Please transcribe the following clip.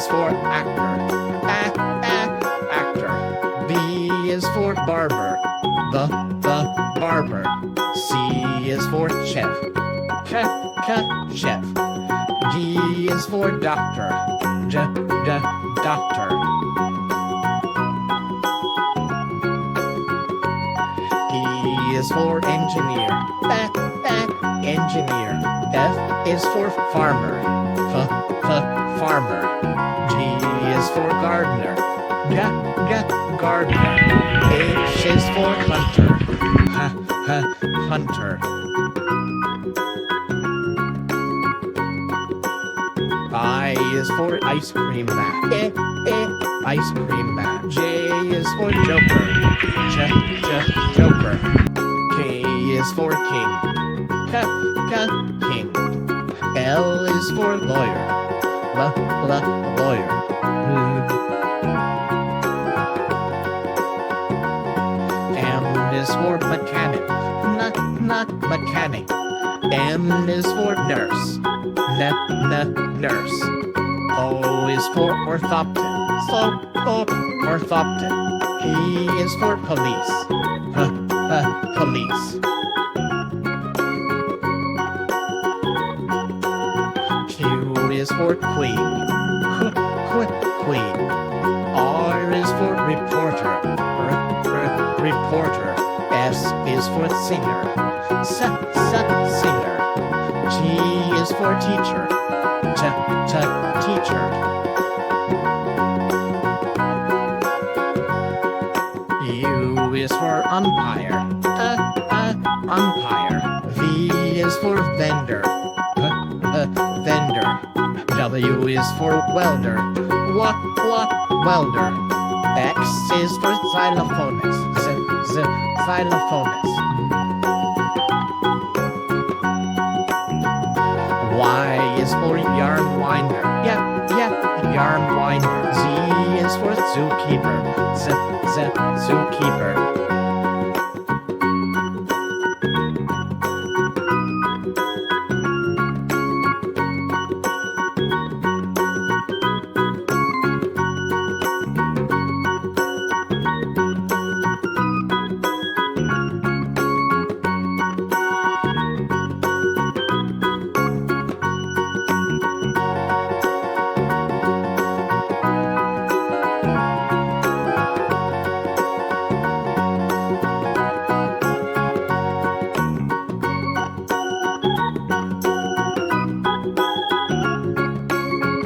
for actor. Actor. B is for barber. The barber. C is for chef. Chef. D is for doctor. Doctor. E is for engineer. Engineer. F is for farmer. Farmer. G is for gardener. Gardener. H is for hunter. Hunter. I is for ice cream man. Ice cream man. J is for joker. Joker. K is for king. King. L is for lawyer. Lawyer. M is for mechanic. Not mechanic. N is for nurse. Nurse. O is for orthoptist. Orthoptist. P is for police. Police. Q is for queen. Queen. R is for reporter. Reporter. S is for singer. Singer. T is for teacher. Teacher. U is for umpire. Umpire. V is for vendor. Vendor. W is for welder. Welder. X is for xylophonist. Xylophonist. Y is for yarn winder. Yarn winder. Z is for zookeeper. Zookeeper.